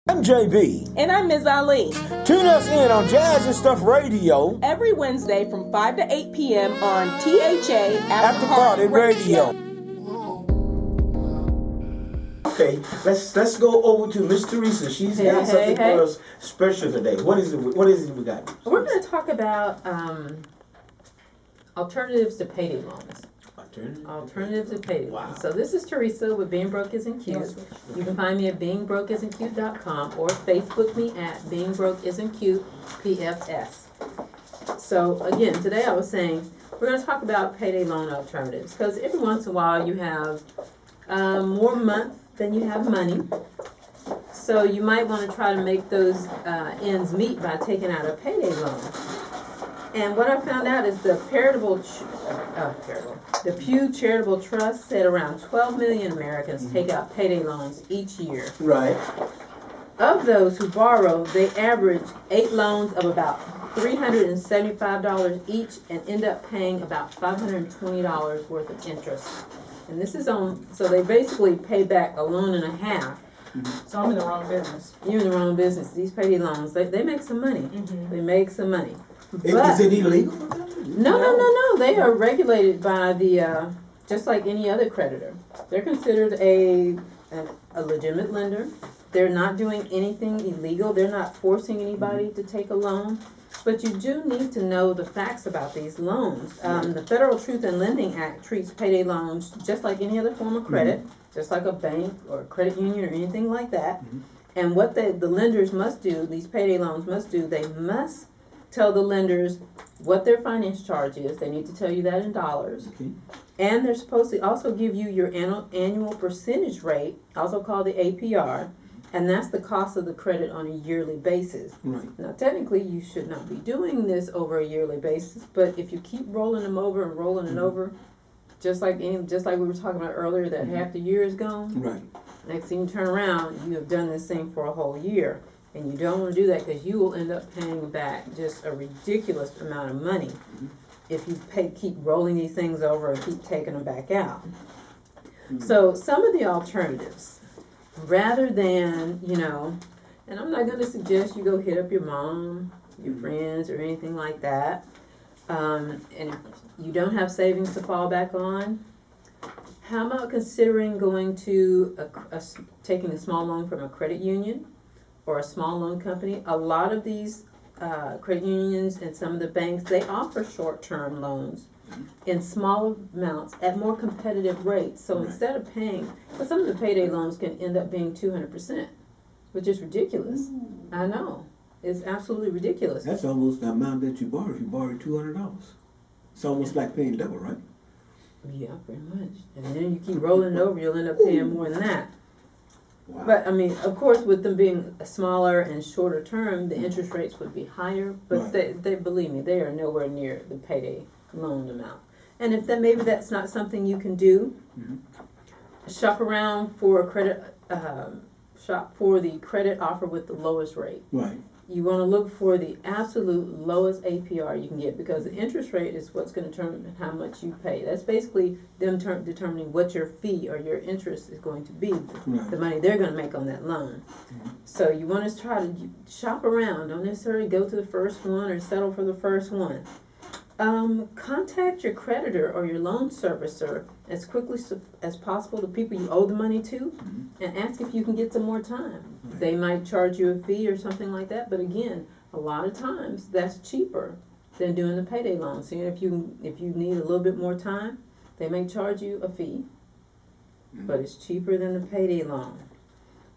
I'm JB. And I'm Ms. Ali. Tune us in on Jazz and Stuff Radio every Wednesday from 5 to 8 p.m. on THA After Party Radio. Okay, let's go over to Miss Teresa. She's got something for us special today. What is it we got? We're going to talk about alternatives to payday loans. Alternatives to payday loans. So this is Teresa with Being Broke Isn't Cute. You can find me at beingbrokeisn'tcute.com or Facebook me at Being Broke Isn't Cute PFS. So again, today I was saying we're going to talk about payday loan alternatives because every once in a while you have more month than you have money. So you might want to try to make those ends meet by taking out a payday loan. And what I found out is the Pew Charitable Trust said around 12 million Americans take out payday loans each year. Right. Of those who borrow, they average 8 loans of about $375 each and end up paying about $520 worth of interest. And this is on, so they basically pay back a loan and a half. Mm-hmm. So I'm in the wrong business. You're in the wrong business. These payday loans, they make some money. Mm-hmm. They make some money. Is it illegal? No. They are regulated by the, just like any other creditor. They're considered a legitimate lender. They're not doing anything illegal. They're not forcing anybody to take a loan. But you do need to know the facts about these loans. The Federal Truth in Lending Act treats payday loans just like any other form of credit, just like a bank or a credit union or anything like that. And what the lenders must do, these payday loans must do, they must tell the lenders what their finance charge is. They need to tell you that in dollars. Okay. And they're supposed to also give you your annual percentage rate, also called the APR, and that's the cost of the credit on a yearly basis. Right. Now, technically, you should not be doing this over a yearly basis, but if you keep rolling them over and rolling it over, just like we were talking about earlier, that half the year is gone. Right. Next thing you turn around, you have done this thing for a whole year. And you don't want to do that because you will end up paying back just a ridiculous amount of money if you keep rolling these things over and keep taking them back out. So some of the alternatives, rather than, and I'm not going to suggest you go hit up your mom, your friends, or anything like that. And if you don't have savings to fall back on, how about considering going to taking a small loan from a credit union or a small loan company? A lot of these credit unions and some of the banks, they offer short-term loans in small amounts at more competitive rates. So instead of paying, but some of the payday loans can end up being 200%, which is ridiculous. I know. It's absolutely ridiculous. That's almost the amount that you borrowed. You borrowed $200. It's almost like paying double, right? Yeah, pretty much. And then you keep rolling it over, you'll end up paying more than that. Wow. But, of course, with them being smaller and shorter term, the interest rates would be higher. But they believe me, they are nowhere near the payday loan amount. And if maybe that's not something you can do, shop around for a credit, shop for the credit offer with the lowest rate. Right. You want to look for the absolute lowest APR you can get because the interest rate is what's going to determine how much you pay. That's basically them determining what your fee or your interest is going to be, the money they're going to make on that loan. So you want to try to shop around. Don't necessarily go to the first one or settle for the first one. Contact your creditor or your loan servicer as quickly as possible, the people you owe the money to, and ask if you can get some more time. They might charge you a fee or something like that, but again, a lot of times that's cheaper than doing the payday loan. So if you need a little bit more time, they may charge you a fee, but it's cheaper than the payday loan.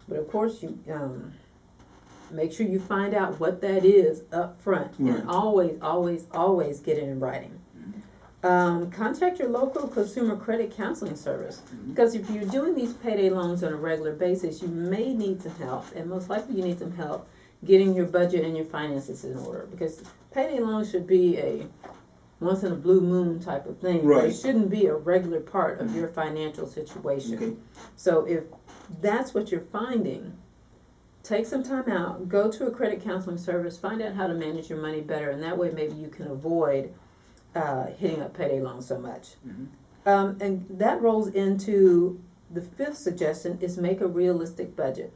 But of course, you make sure you find out what that is up front, and always get it in writing. Contact your local consumer credit counseling service, because if you're doing these payday loans on a regular basis, you may need some help, and most likely you need some help getting your budget and your finances in order, because payday loans should be a once in a blue moon type of thing. Right. It shouldn't be a regular part of your financial situation. Okay. So if that's what you're finding, take some time out, go to a credit counseling service, find out how to manage your money better, and that way maybe you can avoid hitting up payday loans so much. And that rolls into the fifth suggestion is make a realistic budget.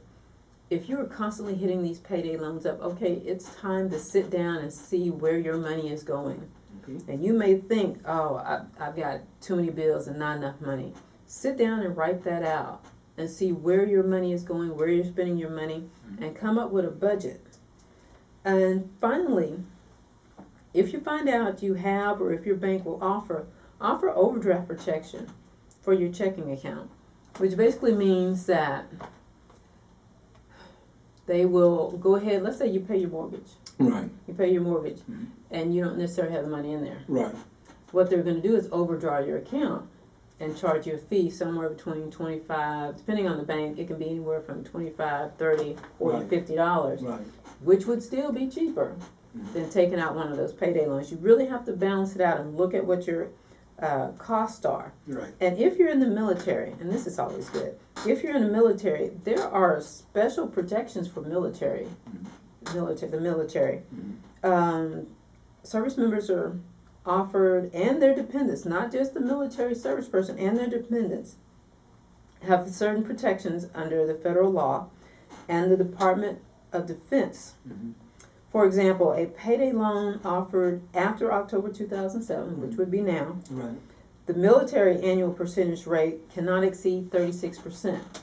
if you are constantly hitting these payday loans up, okay, it's time to sit down and see where your money is going. Okay. And you may think, oh, I've got too many bills and not enough money. Sit down and write that out and see where your money is going, where you're spending your money, and come up with a budget. And finally, if you find out you have, or if your bank will offer overdraft protection for your checking account, which basically means that they will go ahead, let's say you pay your mortgage. Right. You pay your mortgage, and you don't necessarily have the money in there. Right. What they're going to do is overdraw your account and charge you a fee somewhere between $25, depending on the bank, it can be anywhere from $25, $30, $40, $50, Right. which would still be cheaper than taking out one of those payday loans. You really have to balance it out and look at what your costs are. Right. And if you're in the military, and this is always good, if you're in the military, there are special protections for the military. Service members are offered, and their dependents, not just the military service person, and their dependents have certain protections under the federal law and the Department of Defense. For example, a payday loan offered after October 2007, which would be now, Right. the military annual percentage rate cannot exceed 36%,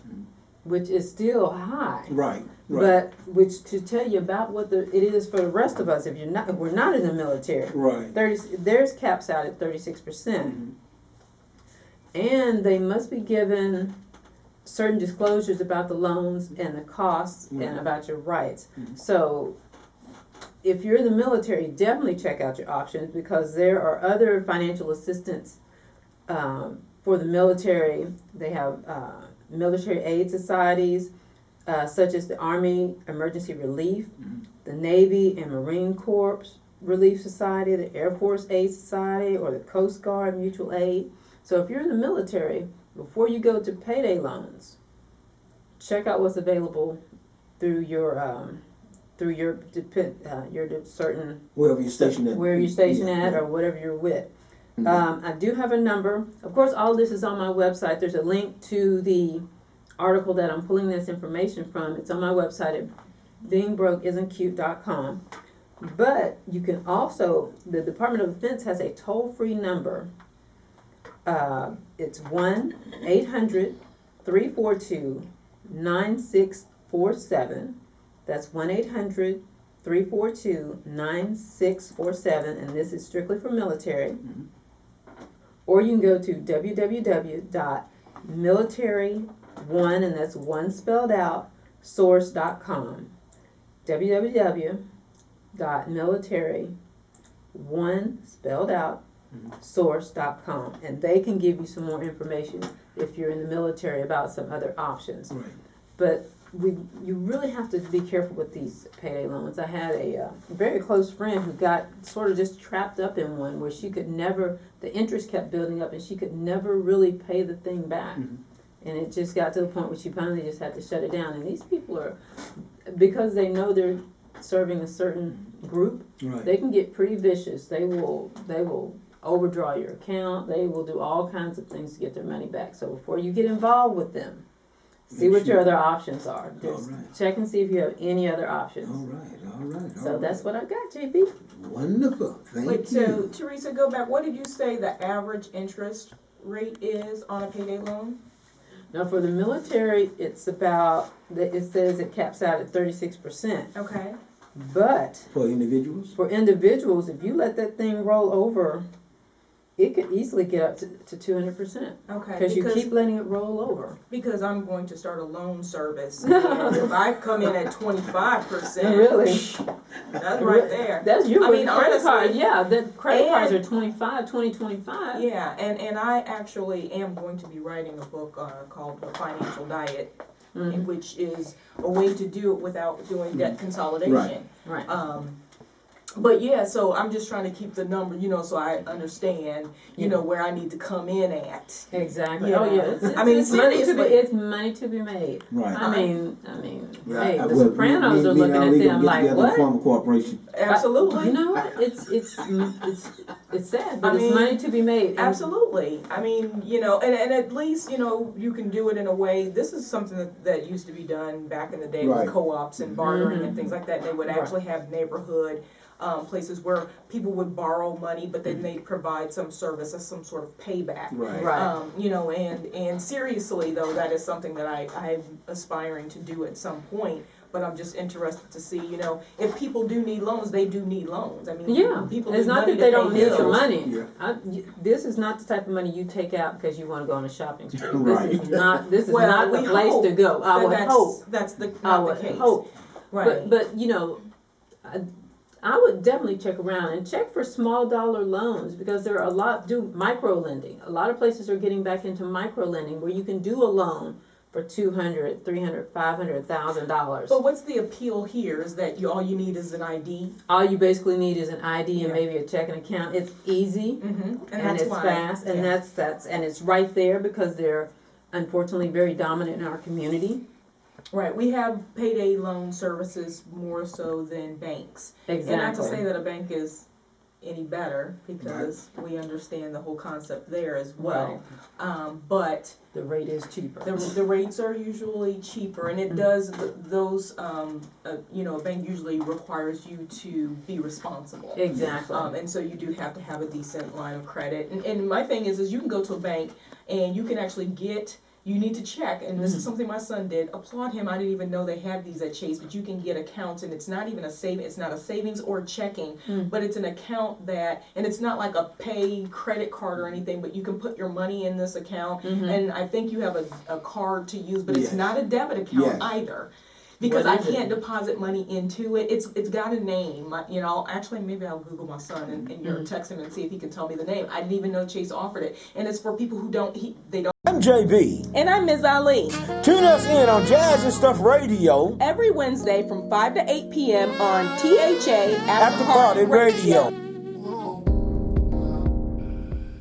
which is still high. Right. Right. But which to tell you about what it is for the rest of us, if we're not in the military, Right. theirs caps out at 36%, and they must be given certain disclosures about the loans and the costs and about your rights. So if you're in the military, definitely check out your options, because there are other financial assistance for the military. They have military aid societies, such as the Army Emergency Relief, the Navy and Marine Corps Relief Society, the Air Force Aid Society, or the Coast Guard Mutual Aid. So if you're in the military, before you go to payday loans, check out what's available through your certain Wherever you're stationed at. where you're stationed at, or whatever you're with. I do have a number. Of course, all this is on my website. There's a link to the article that I'm pulling this information from. It's on my website at beingbrokeisn'tcute.com. But you can also, the Department of Defense has a toll-free number. It's 1-800-342-9647. That's 1-800-342-9647, and this is strictly for military. Or you can go to www.military1, and that's one spelled out, source.com. www.military1 spelled out, source.com, and they can give you some more information if you're in the military about some other options. Right. But you really have to be careful with these payday loans. I had a very close friend who got sort of just trapped up in one where she could never, the interest kept building up and she could never really pay the thing back. And it just got to the point where she finally just had to shut it down. And these people are, because they know they're serving a certain group, Right. they can get pretty vicious. They will overdraw your account. They will do all kinds of things to get their money back. So before you get involved with them, see what your other options are. Just check and see if you have any other options. All right. So that's what I got, JB. Wonderful. Thank you. So, Teresa, go back. What did you say the average interest rate is on a payday loan? Now for the military, it's about, it says it caps out at 36%. Okay. But For individuals? for individuals, if you let that thing roll over, it could easily get up to 200%. Okay. Because you keep letting it roll over. Because I'm going to start a loan service, and if I come in at 25%, Really? that's right there. That's your I mean, credit honestly, card. Yeah, the credit cards and- are 25. Yeah, and I actually am going to be writing a book called The Financial Diet, which is a way to do it without doing debt consolidation. Right. But yeah, so I'm just trying to keep the number, so I understand, where I need to come in at. Exactly. Yeah. Oh yeah. It's money to be made. Right. I mean, Yeah, hey, the Sopranos are looking at them like, what? Form a corporation. Absolutely. You know what? It's sad, but it's money to be made. Absolutely. I mean, and at least, you can do it in a way. This is something that used to be done back in the day Right. with co-ops and bartering and things like that. They would actually have neighborhood places where people would borrow money, but then they provide some service as some sort of payback. Right. And seriously though, that is something that I'm aspiring to do at some point. But I'm just interested to see, if people do need loans, they do need loans. I mean, people it's need not money that they to don't pay need the bills. money. Yeah. This is not the type of money you take out because you want to go on a shopping spree. Right. This is not. This is Well, not the we place hope to go. I would hope. That's I not would the case. hope. Right. But I would definitely check around and check for small dollar loans because there are do micro lending. A lot of places are getting back into micro lending where you can do a loan for $200, $300, $500,000. But what's the appeal here is that all you need is an ID. All you basically need is an ID and maybe a checking account. It's easy and it's fast and that's and it's right there because they're unfortunately very dominant in our community. Right, we have payday loan services more so than banks. Exactly. And not to say that a bank is any better because we understand the whole concept there as well. But the rate is cheaper. the rates are usually cheaper, and it does those. A bank usually requires you to be responsible. Exactly. And so you do have to have a decent line of credit. And my thing is you can go to a bank and you can actually get. You need to check, and this is something my son did. Applaud him. I didn't even know they had these at Chase, but you can get accounts, and it's not even it's not a savings or checking, but it's an account and it's not like a pay credit card or anything, but you can put your money in this account, and I think you have a card to use, but it's not a debit account either. Because I can't deposit money into it. It's got a name. Actually, maybe I'll Google my son and text him and see if he can tell me the name. I didn't even know Chase offered it. And it's for people who don't. I'm JB. And I'm Ms. Ali. Tune us in on Jazz and Stuff Radio Every Wednesday from 5 to 8 p.m. on THA After Party Radio.